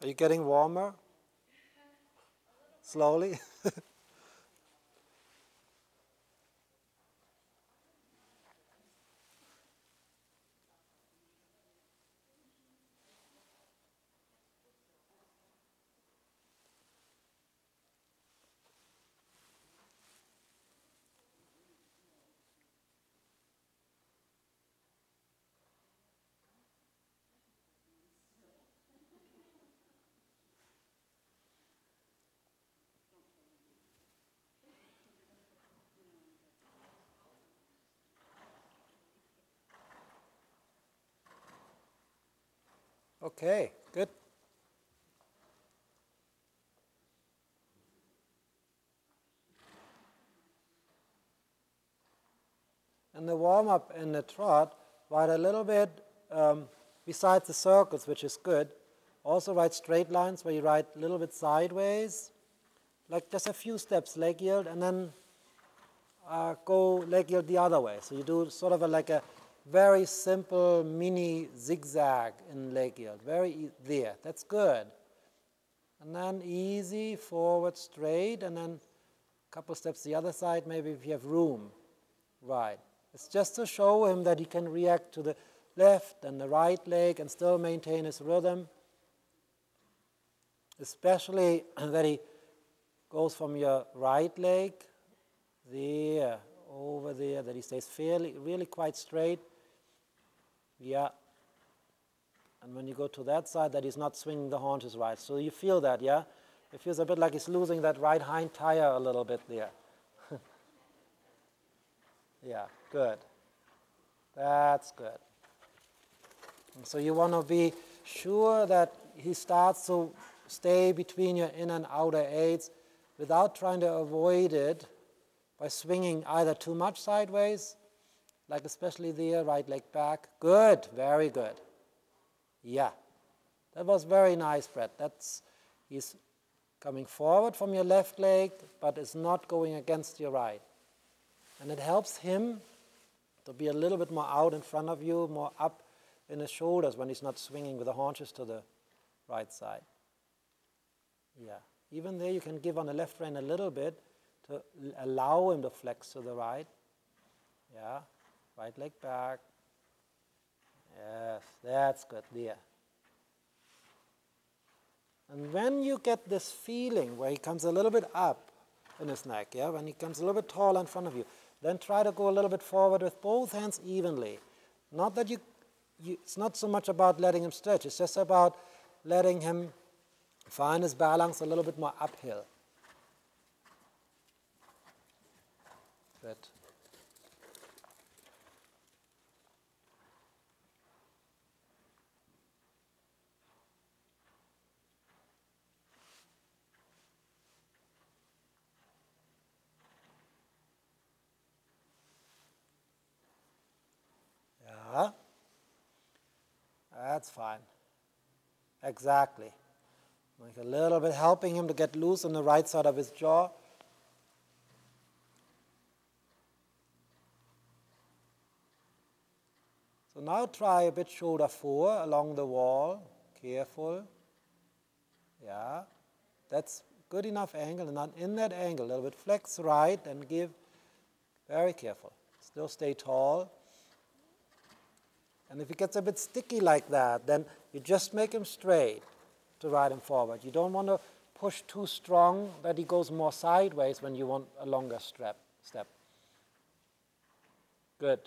Are you getting warmer? Slowly? Okay, good. And the warm-up in the trot, write a little bit besides the circles, which is good. Also write straight lines where you write a little bit sideways, like just a few steps leg yield, and then go leg yield the other way. So you do sort of like a very simple mini zigzag in leg yield. There, that's good. And then easy, forward, straight, and then a couple steps the other side, maybe if you have room. Right. It's just to show him that he can react to the left and the right leg and still maintain his rhythm. Especially that he goes from your right leg there, over there, that he stays really quite straight. Yeah. And when you go to that side, that he's not swinging the haunches right. So you feel that, yeah? It feels a bit like he's losing that right hind tire a little bit there. Yeah, good. That's good. And so you want to be sure that he starts to stay between your inner and outer eights without trying to avoid it by swinging either too much sideways, like especially there, right leg back. Good, very good. Yeah, that was very nice, Brett. He's coming forward from your left leg, but is not going against your right. And it helps him to be a little bit more out in front of you, more up in his shoulders when he's not swinging with the haunches to the right side. Yeah. Even there you can give on the left rein a little bit to allow him to flex to the right. Yeah. Right leg back. Yes, that's good there. And when you get this feeling where he comes a little bit up in his neck, yeah, when he comes a little bit taller in front of you, then try to go a little bit forward with both hands evenly. Not that it's not so much about letting him stretch, it's just about letting him find his balance a little bit more uphill. Good. Yeah, that's fine. Exactly. Like a little bit helping him to get loose on the right side of his jaw. So now try a bit shoulder forward along the wall. Careful. Yeah, that's good enough angle. And not in that angle, a little bit flex right and give. Very careful. Still stay tall. And if it gets a bit sticky like that, then you just make him straight to ride him forward. You don't want to push too strong that he goes more sideways when you want a longer step. Good.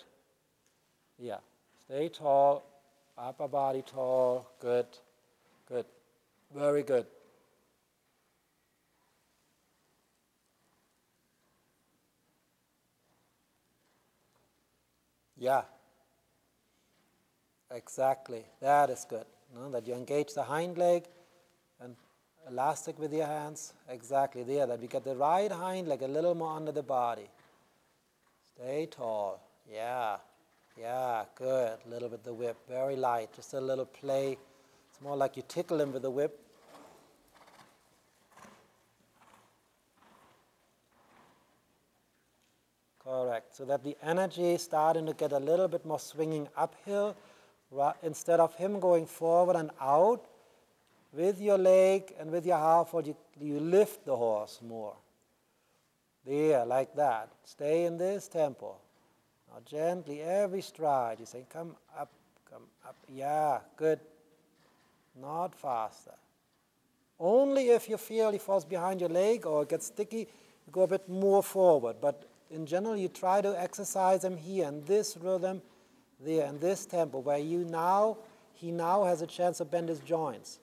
Yeah. Stay tall, upper body tall. Good. Good. Very good. Yeah. Exactly. That is good. That you engage the hind leg and elastic with your hands. Exactly there. That we get the right hind leg a little more under the body. Stay tall. Yeah. Yeah. Good. A little bit the whip. Very light. Just a little play. It's more like you tickle him with the whip. Correct. So that the energy is starting to get a little bit more swinging uphill. Instead of him going forward and out, with your leg and with your half fold, you lift the horse more. There, like that. Stay in this tempo. Now gently, every stride, you say, come up, come up. Yeah, good. Not faster. Only if you feel he falls behind your leg or it gets sticky, you go a bit more forward. But in general, you try to exercise him here in this rhythm, there, in this tempo, where he now has a chance to bend his joints.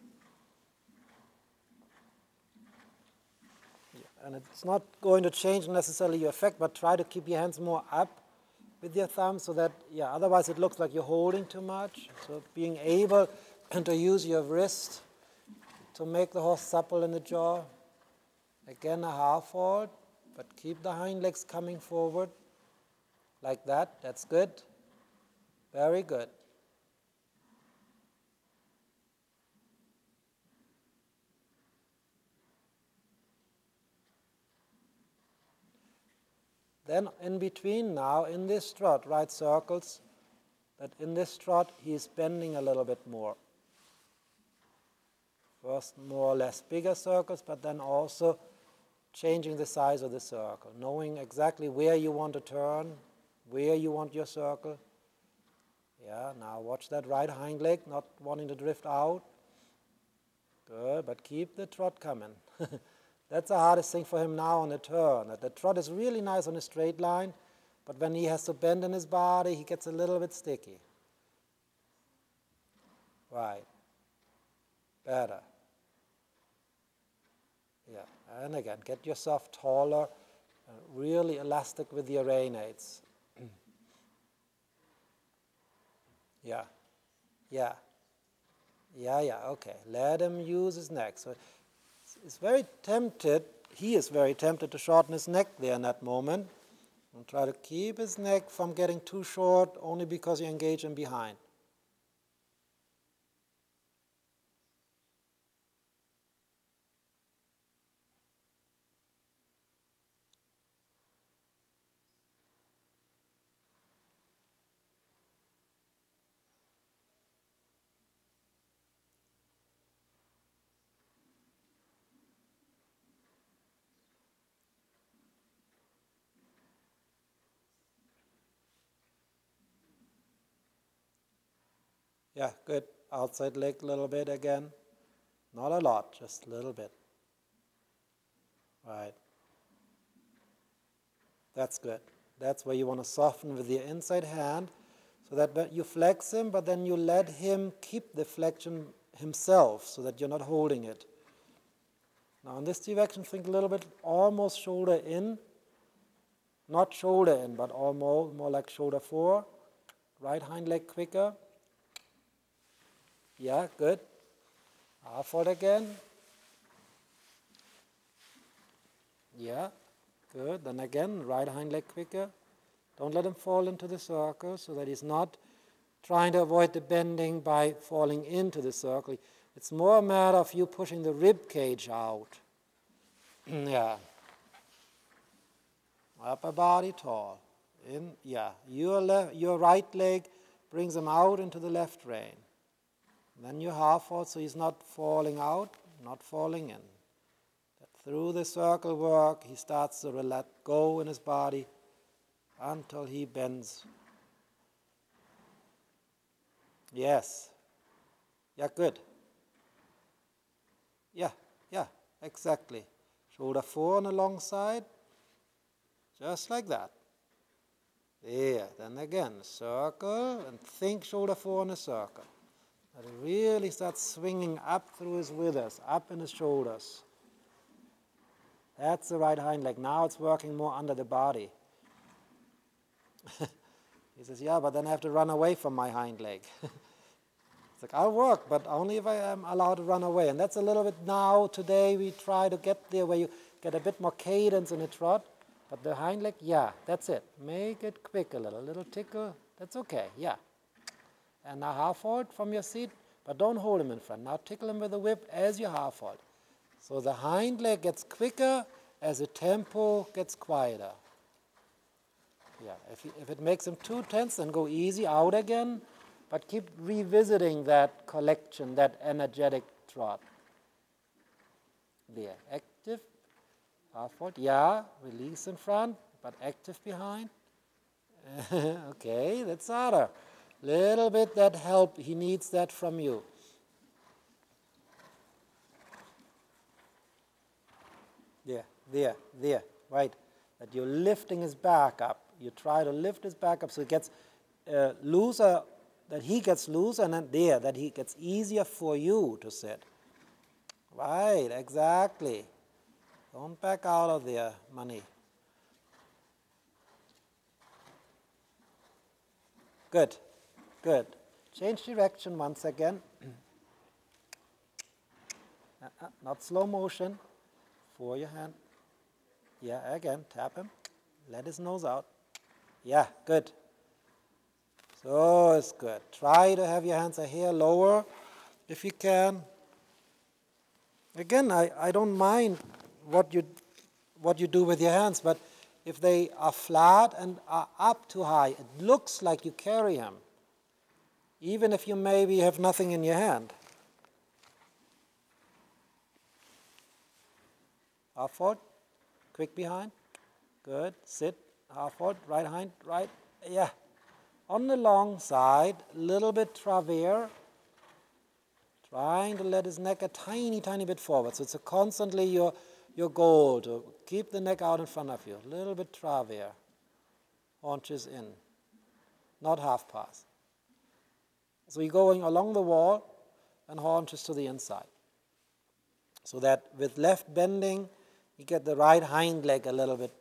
And it's not going to change necessarily your effect, but try to keep your hands more up with your thumb so that, otherwise it looks like you're holding too much. So being able to use your wrist to make the horse supple in the jaw. Again, a half fold, but keep the hind legs coming forward like that. That's good. Very good. Then in between now, in this trot, right circles, that in this trot he is bending a little bit more. First more or less bigger circles, but then also changing the size of the circle, knowing exactly where you want to turn, where you want your circle. Yeah, now watch that right hind leg, not wanting to drift out. Good, but keep the trot coming. That's the hardest thing for him now on the turn. The trot is really nice on a straight line, but when he has to bend in his body, he gets a little bit sticky. Right. Better. Yeah, and again, get yourself taller, really elastic with your reinates. Yeah. Okay. Let him use his neck. So it's very tempted, he is very tempted to shorten his neck there in that moment. And try to keep his neck from getting too short only because you engage him behind. Yeah, good. Outside leg a little bit again. Not a lot, just a little bit. Right. That's good. That's where you want to soften with your inside hand so that you flex him, but then you let him keep the flexion himself so that you're not holding it. Now in this direction, think a little bit almost shoulder in. Not shoulder in, but almost more like shoulder forward. Right hind leg quicker. Yeah, good. Half fold again. Yeah, good. Then again, right hind leg quicker. Don't let him fall into the circle so that he's not trying to avoid the bending by falling into the circle. It's more a matter of you pushing the rib cage out. Yeah. Upper body tall. In, yeah. Your right leg brings him out into the left rein. Then you half fold so he's not falling out, not falling in. Through the circle work, he starts to let go in his body until he bends. Yes. Yeah, good. Yeah, exactly. Shoulder forward on the long side, just like that. There, then again, circle, and think shoulder forward in a circle. And it really starts swinging up through his withers, up in his shoulders. That's the right hind leg. Now it's working more under the body. He says, yeah, but then I have to run away from my hind leg. It's like, I'll work, but only if I am allowed to run away. And that's a little bit now, today, we try to get there where you get a bit more cadence in a trot. But the hind leg, yeah, that's it. Make it quick a little tickle. That's okay, yeah. And now half fold from your seat, but don't hold him in front. Now tickle him with the whip as you half fold. So the hind leg gets quicker as the tempo gets quieter. Yeah, if it makes him too tense, then go easy out again, but keep revisiting that collection, that energetic trot. There, active, half fold, yeah, release in front, but active behind. Okay, that's harder. Little bit that help, he needs that from you. There, right. That you're lifting his back up. You try to lift his back up so it gets looser, that he gets loose, and then there, that he gets easier for you to sit. Right, exactly. Don't back out of there, money. Good, good. Change direction once again. Not slow motion. For your hand. Yeah, again, tap him. Let his nose out. Yeah, good. So it's good. Try to have your hands a hair lower if you can. Again, I don't mind what you do with your hands, but if they are flat and are up too high, it looks like you carry him, even if you maybe have nothing in your hand. Half fold, quick behind, good, sit, half fold, right hind, right, yeah. On the long side, a little bit travers, trying to let his neck a tiny, tiny bit forward. So it's constantly your goal to keep the neck out in front of you. A little bit travers, haunches in, not half pass. So you're going along the wall and haunches to the inside. So that with left bending, you get the right hind leg a little bit.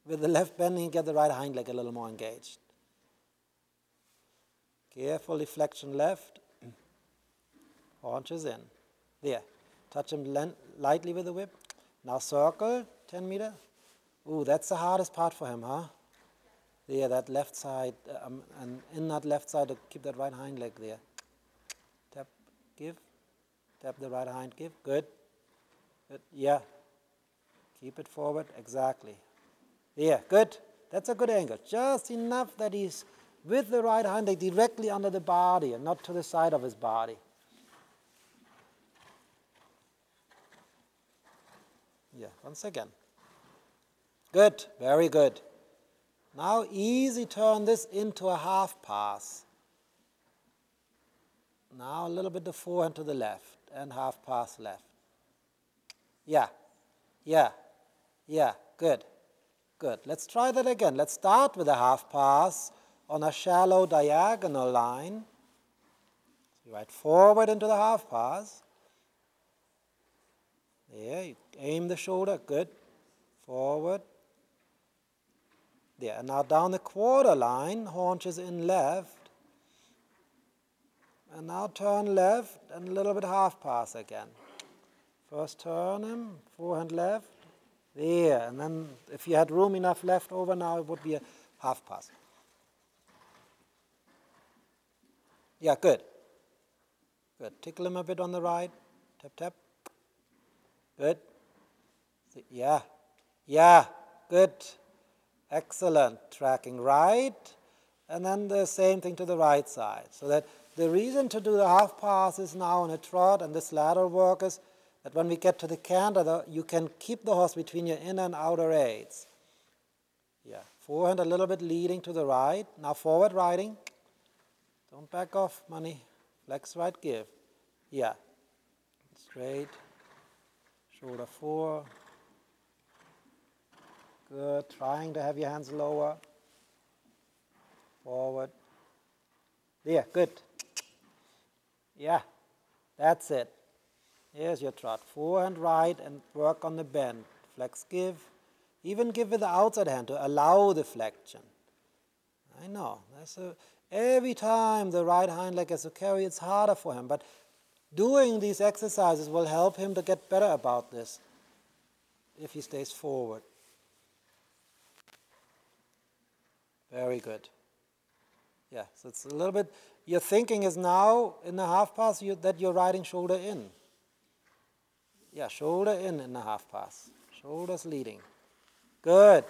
With the left bending, you get the right hind leg a little more engaged. Carefully flexion left, haunches in. There. Touch him lightly with the whip. Now circle, 10 meter. Ooh, that's the hardest part for him, huh? There, that left side, and in that left side, to keep that right hind leg there. Tap, give. Tap the right hind, give. Good. Good. Yeah. Keep it forward, exactly. There, good. That's a good angle. Just enough that he's with the right hind leg directly under the body and not to the side of his body. Yeah, once again. Good, very good. Now easy turn this into a half pass. Now a little bit the forehand to the left and half pass left. Yeah, good, good. Let's try that again. Let's start with a half pass on a shallow diagonal line. So right forward into the half pass. There, you aim the shoulder, good. Forward. There, and now down the quarter line, haunches in left. And now turn left and a little bit half pass again. First turn him, forehand left. There, and then if you had room enough left over now, it would be a half pass. Yeah, good. Good. Tickle him a bit on the right. Tap, tap. Good. Yeah. Good. Excellent. Tracking right. And then the same thing to the right side. So that the reason to do the half pass is now on a trot, and this lateral work is that when we get to the canter, you can keep the horse between your inner and outer aids. Yeah. Forehand a little bit leading to the right. Now forward riding. Don't back off, money. Flex right, give. Yeah. Straight. Shoulder 4. Good. Trying to have your hands lower. Forward. There. Good. Yeah. That's it. Here's your trot. Forehand right and work on the bend. Flex, give. Even give with the outside hand to allow the flexion. I know. Every time the right hind leg has to carry, it's harder for him. But doing these exercises will help him to get better about this if he stays forward. Very good. Yeah, so it's a little bit, your thinking is now in the half pass that you're riding shoulder in. Yeah, shoulder in the half pass. Shoulders leading. Good.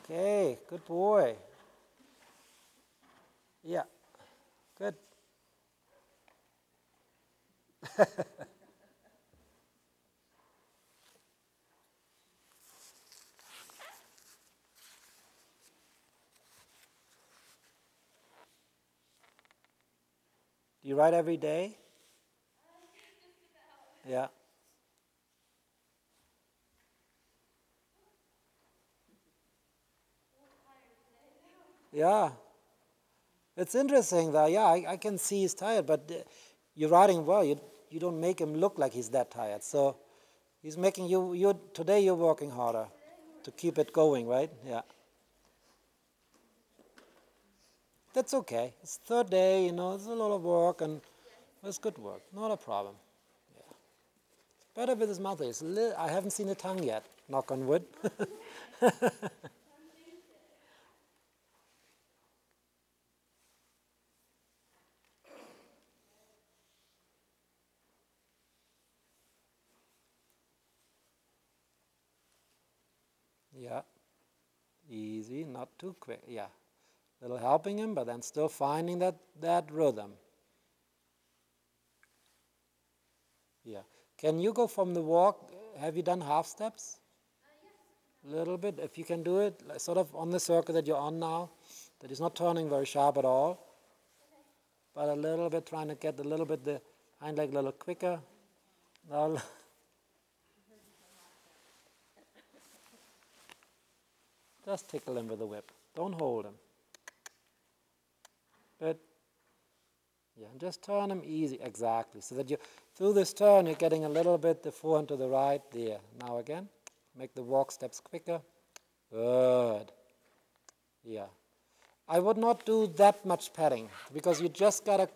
Okay, good boy. Yeah, good. Do you ride every day? Yeah. Yeah. It's interesting though. Yeah, I can see he's tired, but you're riding well. You don't make him look like he's that tired. So he's making you today you're working harder to keep it going, right? Yeah. That's okay. It's third day, it's a lot of work and it's good work. Not a problem. Yeah. It's better with his mother. I haven't seen a tongue yet, knock on wood. Yeah. Easy, not too quick. Yeah. Little helping him, but then still finding that rhythm. Yeah. Can you go from the walk? Have you done half steps? A little bit. If you can do it, sort of on the circle that you're on now, that is not turning very sharp at all, but a little bit trying to get a little bit the hind leg a little quicker. Now, just tickle him with the whip. Don't hold him. But yeah, just turn him easy, exactly. So that you, through this turn, you're getting a little bit the forehand to the right. There. Now again, make the walk steps quicker. Good. Yeah. I would not do that much padding because you just got a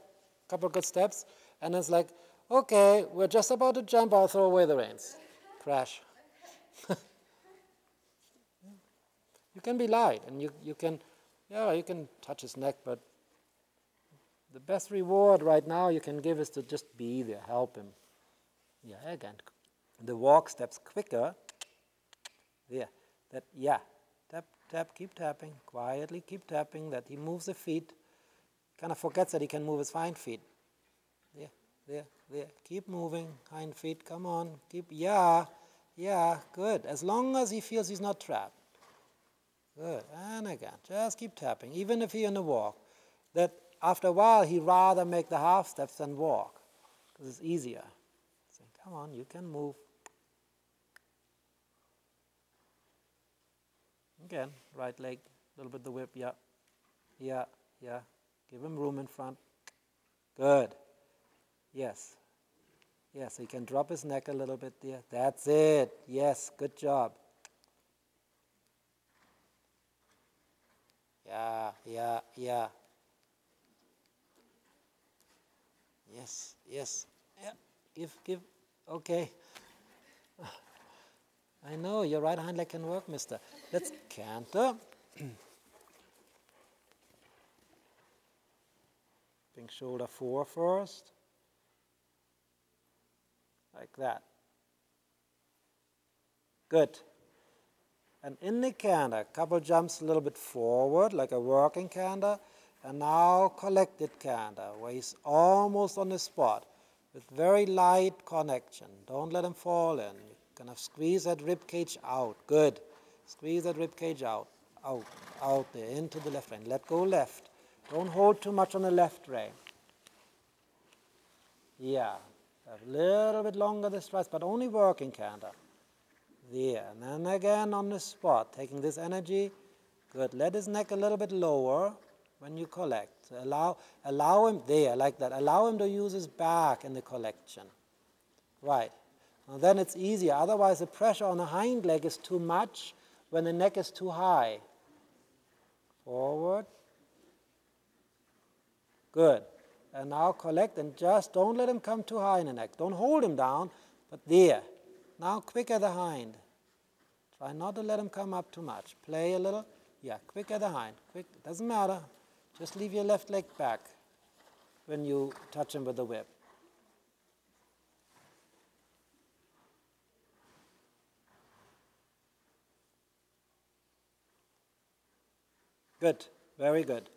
couple good steps and it's like, okay, we're just about to jump, I'll throw away the reins. Crash. You can be light and you can touch his neck, but the best reward right now you can give is to just be there, help him. Yeah, again, the walk steps quicker. There, tap, tap, keep tapping, quietly keep tapping, that he moves the feet, kind of forgets that he can move his hind feet. There, keep moving, hind feet, come on, yeah, good, as long as he feels he's not trapped. Good, and again, just keep tapping, even if he's in a walk, that after a while he'd rather make the half steps than walk, because it's easier. So, come on, you can move. Again, right leg, a little bit the whip, yeah. Give him room in front. Good. Yes, he can drop his neck a little bit there. That's it. Yes, good job. Yeah. Yes. Yeah. Give. Okay. I know, your right hind leg can work, mister. Let's canter. Bring shoulder forward first. Like that. Good. And in the canter, couple jumps a little bit forward, like a working canter, and now collected canter, where he's almost on the spot, with very light connection. Don't let him fall in. You're gonna squeeze that rib cage out. Good. Squeeze that rib cage out there, into the left rein. Let go left. Don't hold too much on the left rein. Yeah. A little bit longer the strides, but only working canter. There, and then again on the spot, taking this energy. Good. Let his neck a little bit lower when you collect. Allow him there, like that. Allow him to use his back in the collection. Right. Now then it's easier. Otherwise, the pressure on the hind leg is too much when the neck is too high. Forward. Good. And now collect and just don't let him come too high in the neck. Don't hold him down, but there. Now quicker the hind. Try not to let him come up too much. Play a little. Yeah, quicker the hind. Quick. Doesn't matter. Just leave your left leg back when you touch him with the whip. Good. Very good.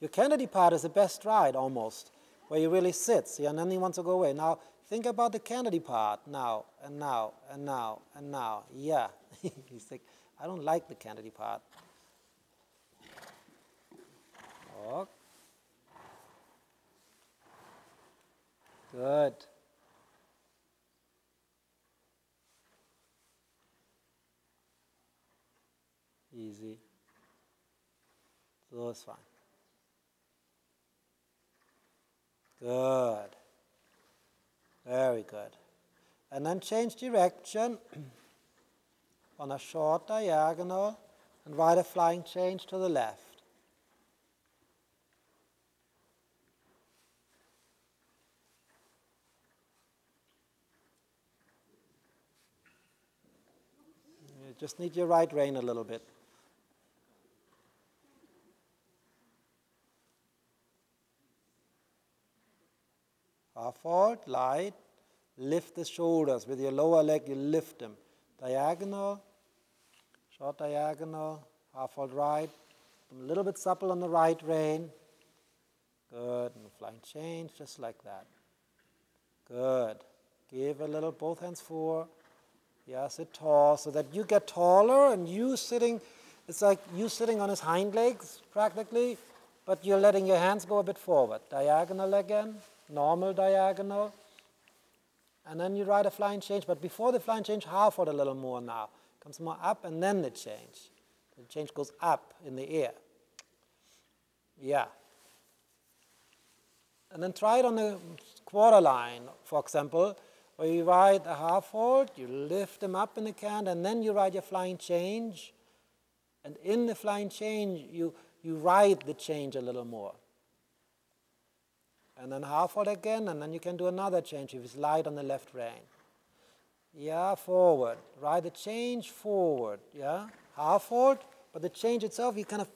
Your Kennedy part is the best ride almost, where he really sits, and then he wants to go away. Now, think about the Kennedy part now, and now, and now, and now. Yeah. He's like, I don't like the Kennedy part. Walk. Good. Easy. So it's fine. Good. Very good. And then change direction on a short diagonal and write a flying change to the left. You just need your right rein a little bit. Half halt, light, lift the shoulders. With your lower leg, you lift them. Diagonal, short diagonal, half halt right. A little bit supple on the right rein. Good. And flying change, just like that. Good. Give a little, both hands forward. Yeah, sit tall so that you get taller and you sitting, it's like you sitting on his hind legs practically, but you're letting your hands go a bit forward. Diagonal again, normal diagonal. And then you ride a flying change, but before the flying change, half halt a little more now. Comes more up and then the change. The change goes up in the air. Yeah. And then try it on the quarter line, for example, where you ride a half halt, you lift them up in the canter, and then you ride your flying change. And in the flying change, you ride the change a little more. And then half halt again, and then you can do another change if it's light on the left rein. Yeah, forward. Ride the change forward. Yeah, half halt, but the change itself you kind of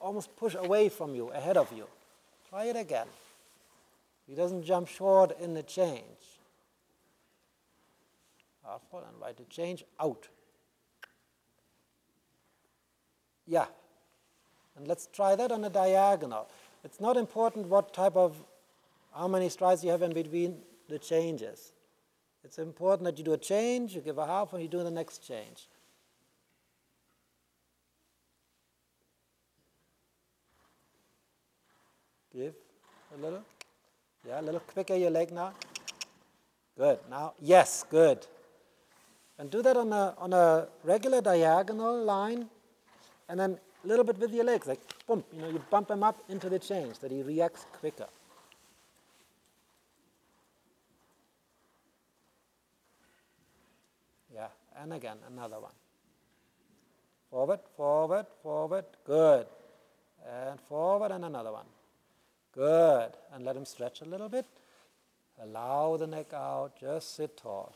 almost push away from you, ahead of you. Try it again. He doesn't jump short in the change. Half halt and ride the change out. Yeah. And let's try that on a diagonal. It's not important what type of, how many strides you have in between the changes. It's important that you do a change, you give a half, and you do the next change. Give a little. Yeah, a little quicker your leg now. Good. Now, yes, good. And do that on a regular diagonal line, and then a little bit with your legs, like boom, you bump him up into the change, that he reacts quicker. Yeah, and again, another one. Forward, forward, forward, good. And forward, and another one. Good. And let him stretch a little bit. Allow the neck out, just sit tall.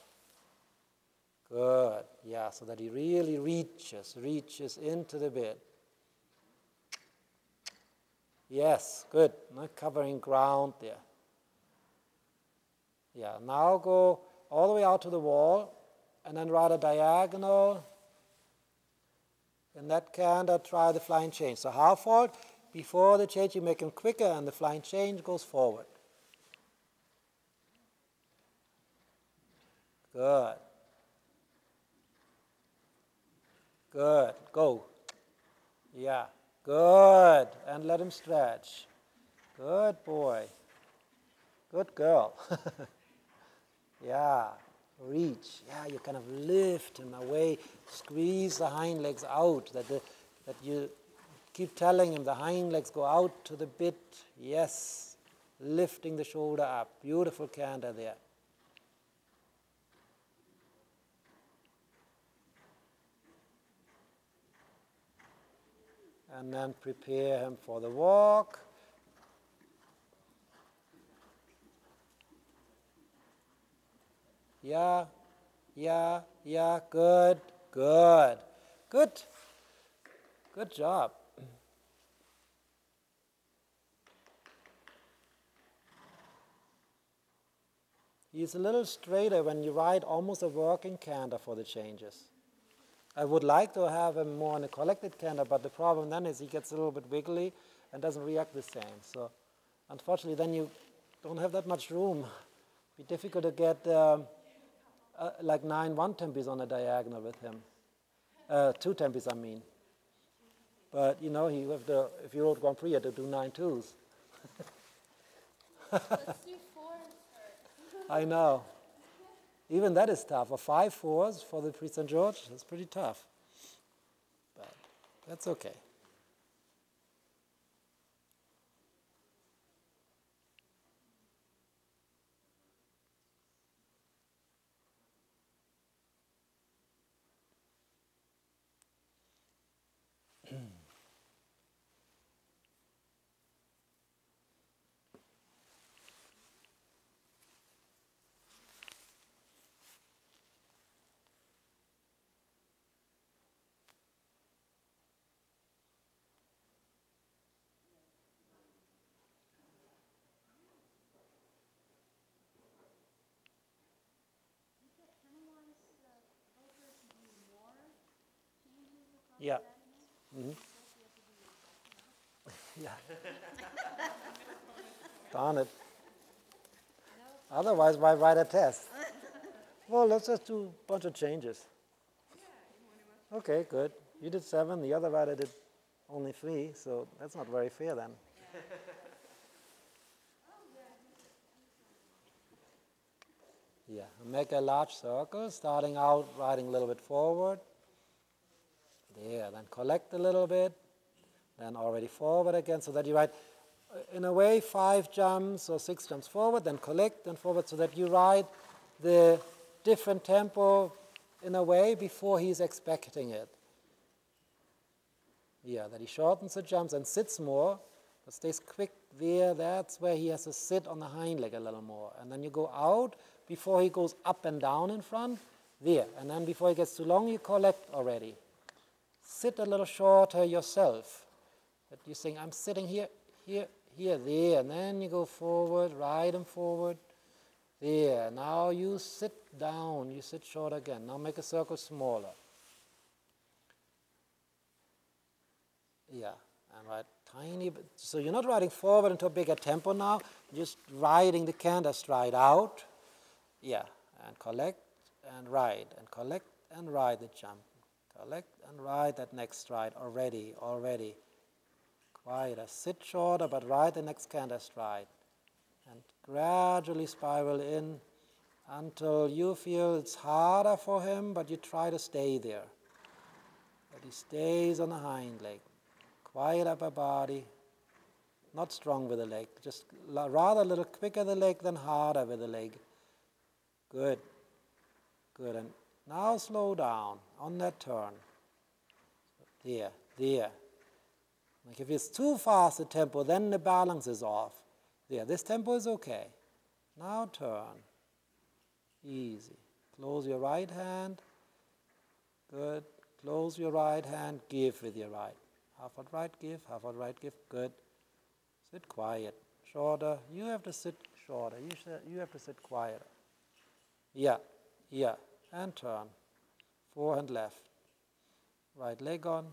Good. Yeah, so that he really reaches into the bit. Yes, good. Not covering ground there. Yeah, now go all the way out to the wall, and then ride a diagonal. In that canter, try the flying change. So half halt, before the change you make him quicker, and the flying change goes forward. Good. Good. Go. Yeah. Good. And let him stretch. Good boy. Good girl. Yeah. Reach. Yeah, you kind of lift him away. Squeeze the hind legs out. That you keep telling him the hind legs go out to the bit. Yes. Lifting the shoulder up. Beautiful canter there. And then prepare him for the walk. Yeah, yeah, yeah, good, good, good, good job. He's a little straighter when you ride almost a working canter for the changes. I would like to have him more in a collected canter, but the problem then is he gets a little bit wiggly and doesn't react the same. So unfortunately then you don't have that much room. It'd be difficult to get like 9 one-tempies on a diagonal with him. 2 tempies, I mean. But he have to, if you rode Grand Prix, you had to do 9 twos. Let's do 4 first. I know. Even that is tough. A 5/4 for the Prix St. George, that's pretty tough. But that's okay. Yeah. Mm-hmm. Yeah. Darn it. Otherwise, why write a test? Well, let's just do a bunch of changes. Okay, good. You did 7, the other writer did only 3, so that's not very fair then. Yeah, make a large circle, starting out writing a little bit forward. There, then collect a little bit, then already forward again, so that you write, in a way, 5 jumps or 6 jumps forward, then collect and forward, so that you write the different tempo in a way before he's expecting it. Yeah, that he shortens the jumps and sits more, but stays quick there. That's where he has to sit on the hind leg a little more. And then you go out before he goes up and down in front, there. And then before he gets too long, you collect already. Sit a little shorter yourself. That you think, I'm sitting here, here, here, there. And then you go forward, ride him forward. There. Now you sit down. You sit short again. Now make a circle smaller. Yeah. And write tiny bit. So you're not riding forward into a bigger tempo now. You're just riding the canter stride out. Yeah. And collect and ride. And collect and ride the jump. Collect and ride that next stride already. Quieter. Sit shorter, but ride the next canter stride. And gradually spiral in until you feel it's harder for him, but you try to stay there. That he stays on the hind leg. Quiet upper body. Not strong with the leg. Just rather a little quicker the leg than harder with the leg. Good. Good. And now slow down on that turn. There. Like if it's too fast the tempo, then the balance is off. There, this tempo is okay. Now turn. Easy. Close your right hand. Good. Close your right hand. Give with your right. Half out right, give. Half out right, give. Good. Sit quiet. Shorter. You have to sit shorter. You have to sit quieter. Yeah. And turn. Forehand left. Right leg on.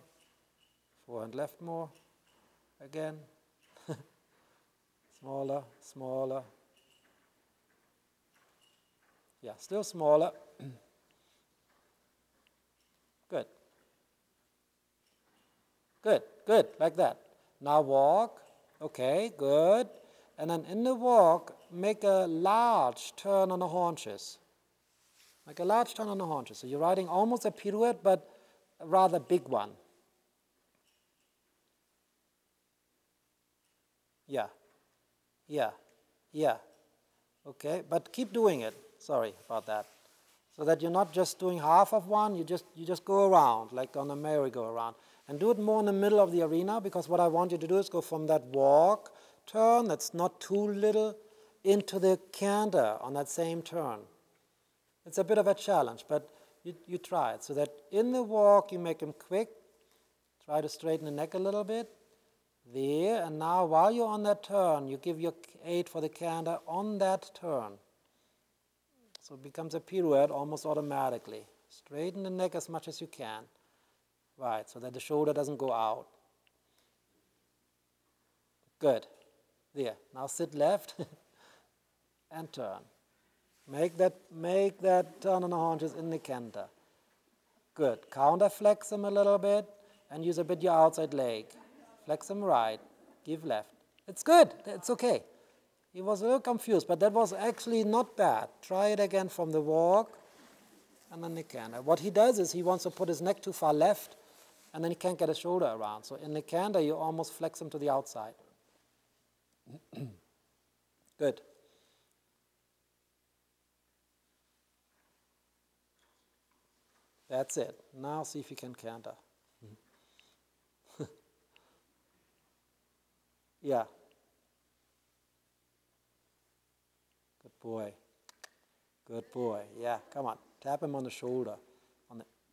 Forehand left more. Again. Smaller. Yeah, still smaller. Good, like that. Now walk. Okay, good. And then in the walk, make a large turn on the haunches. Make a large turn on the haunches. So you're riding almost a pirouette, but a rather big one. Yeah. Okay, but keep doing it. Sorry about that. So that you're not just doing half of one, you just go around, like on a merry-go-round. And do it more in the middle of the arena, because what I want you to do is go from that walk turn, that's not too little, into the canter on that same turn. It's a bit of a challenge, but you try it. So that in the walk, you make them quick. Try to straighten the neck a little bit. There, and now while you're on that turn, you give your 8 for the canter on that turn. So it becomes a pirouette almost automatically. Straighten the neck as much as you can. Right, so that the shoulder doesn't go out. Good. There. Now sit left and turn. Make that turn on the haunches in the canter. Good. Counter flex them a little bit and use a bit your outside leg. Flex them right. Give left. It's good. It's okay. He was a little confused, but that was actually not bad. Try it again from the walk, and then the canter. What he does is he wants to put his neck too far left, and then he can't get his shoulder around. So in the canter, you almost flex him to the outside. Good. That's it. Now see if you can canter. Yeah. Good boy. Good boy. Yeah, come on. Tap him on the shoulder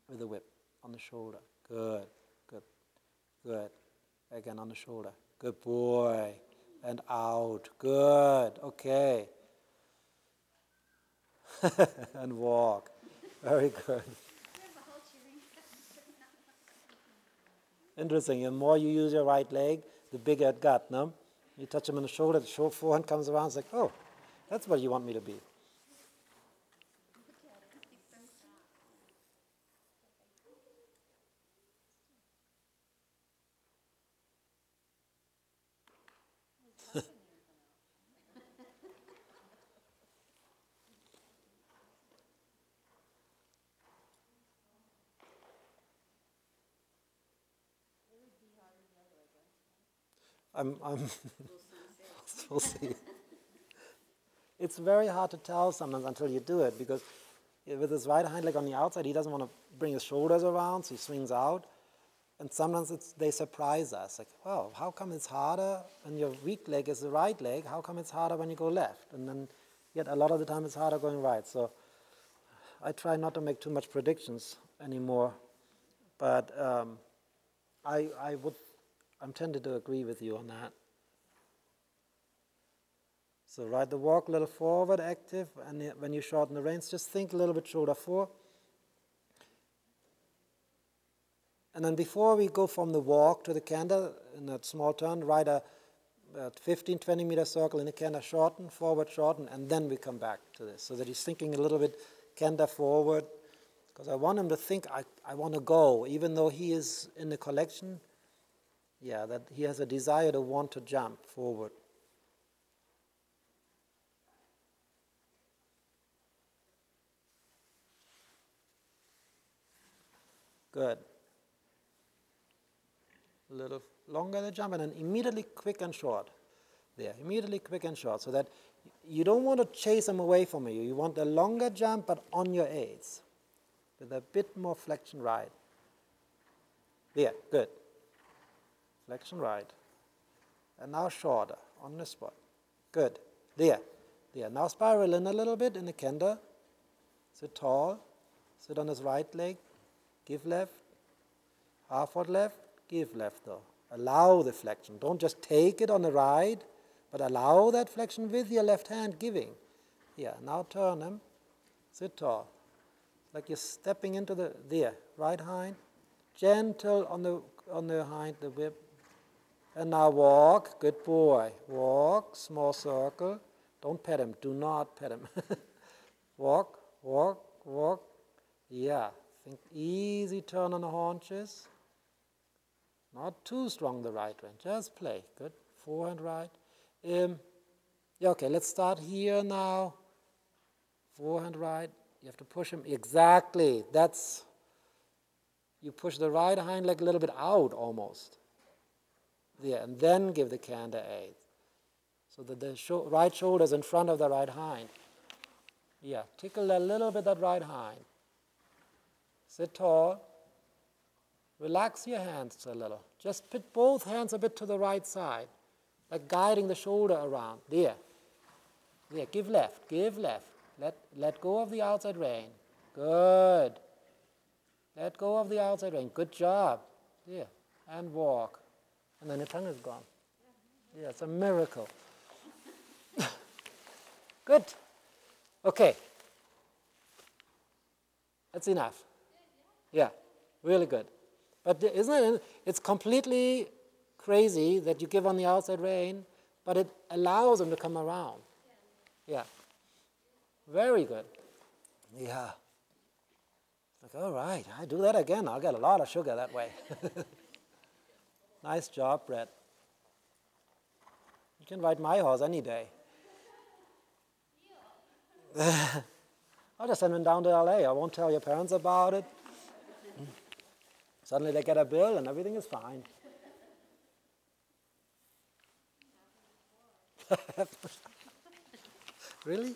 with the whip. On the shoulder. Good. Good. Good. Again on the shoulder. Good boy. And out. Good. Okay. And walk. Very good. Interesting. The more you use your right leg, the bigger it got, no? You touch him on the shoulder, the forehand comes around, it's like, oh, that's what you want me to be. We'll see. It's very hard to tell sometimes until you do it, because with his right hind leg on the outside, he doesn't want to bring his shoulders around, so he swings out. And sometimes they surprise us, like, well, how come it's harder when your weak leg is the right leg? How come it's harder when you go left? And then yet a lot of the time it's harder going right. So I try not to make too much predictions anymore, but I'm tempted to agree with you on that. So ride the walk a little forward, active, and when you shorten the reins, just think a little bit shoulder forward. And then before we go from the walk to the canter, in that small turn, ride a 15, 20 meter circle in the canter, shorten, forward, shorten, and then we come back to this. So that he's thinking a little bit canter forward, because I want him to think, I want to go, even though he is in the collection, yeah, that he has a desire to want to jump forward. Good. A little longer the jump, and then immediately quick and short. There, immediately quick and short, so that you don't want to chase them away from you. You want a longer jump, but on your aids, with a bit more flexion right. There, good. Flexion right. And now shorter, on the spot. Good. There. There. Now spiral in a little bit in the canter. Sit tall. Sit on his right leg. Give left. Half-foot left. Give left though. Allow the flexion. Don't just take it on the right, but allow that flexion with your left hand giving. Yeah, now turn him. Sit tall. Like you're stepping into there. Right hind. Gentle on the hind, the whip. And now walk. Good boy. Walk. Small circle. Don't pet him. Do not pet him. Walk. Walk. Walk. Yeah. Think easy turn on the haunches. Not too strong the right rein. Just play. Good. Forehand right. Yeah, okay, let's start here now. Forehand right. You have to push him. Exactly. That's, you push the right hind leg a little bit out almost. There, and then give the canter aid. So that the right shoulder is in front of the right hind. Yeah, tickle a little bit that right hind. Sit tall. Relax your hands a little. Just put both hands a bit to the right side, like guiding the shoulder around. There. There, give left, give left. Let go of the outside rein. Good. Let go of the outside rein. Good job. There. And walk. And then the tongue is gone. Yeah, it's a miracle. Good. Okay. That's enough. Yeah, really good. But isn't it? It's completely crazy that you give on the outside rein, but it allows them to come around. Yeah. Very good. Yeah. Like, all right, I do that again. I'll get a lot of sugar that way. Nice job, Brett. You can ride my horse any day. I'll just send them down to LA. I won't tell your parents about it. Suddenly they get a bill and everything is fine. Really?